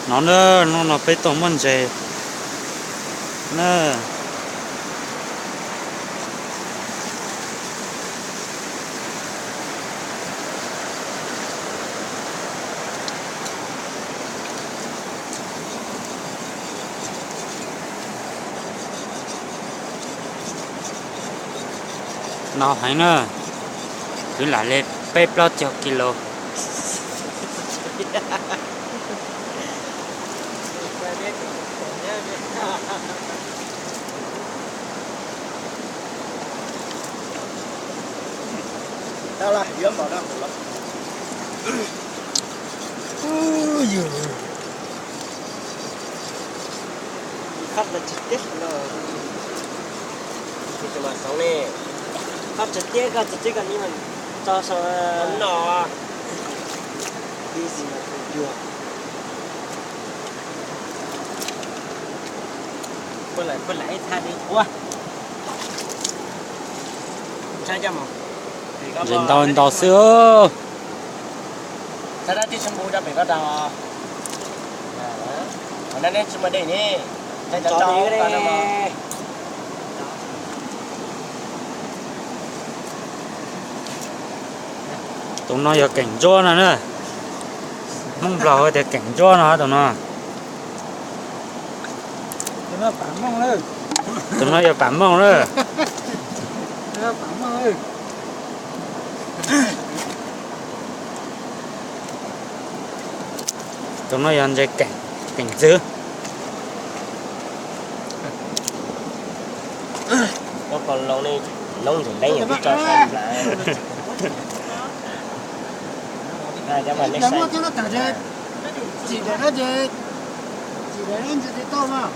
nó phải tôm mình gì nè nó hay nữa cứ lại lên bếp lo cho kilo đâu là yếm vào đâu lắm khắp là trực tiếp rồi cái mà sống nè khắp trực tiếp cái như mình cho sao nó đi gì mà không được quên lại tha đi ua sai cho mà Dần tàu sữa ta đã đi xem bùi đã bị bắt đầu nên nên chúng ta đây nè cho ta nè tụi nó giờ cảnh cho nó nữa không lò thì cảnh cho nó tụi nó bắn mông nữa tụi nó giờ bắn mông nữa bắn mông ơi tụi nó giờ dây cảnh dữ nó còn lâu này nông thì lấy những cái cho xem lại cho mà Làm cho nó cảm giác chỉ để nó to mà.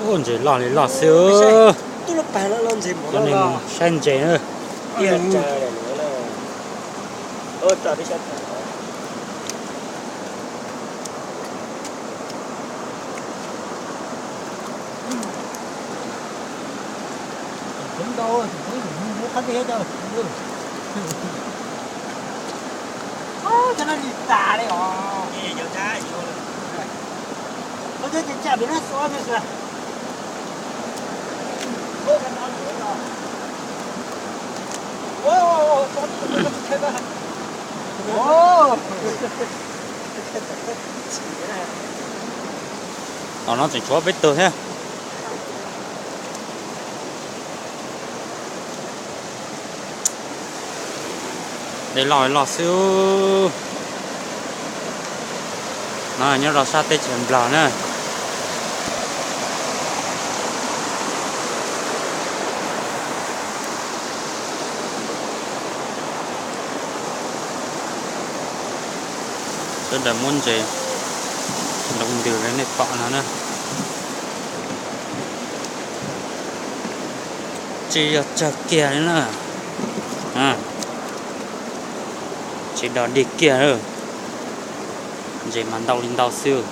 ôn gì lò sữa tôi lúc bà nó lên gì cho nên xanh chế nữa tiền trời này nữa là trời đi xem Không đâu thì không có hết đâu. Cho nó đi tà đấy hả? gì giờ trái Có thể chả biết nó xóa bây giờ. Ô cái nó nữa rồi. Wow, nó chỉ cho biết từ thế để lò sữa nó nhớ lò sa tê chèn bò nữa tôi đã muốn gì đồng điều cái này bỏ nó nữa chỉ chờ kia đấy nữa chỉ đòi đi kia rồi gì mà đau lên đau xưa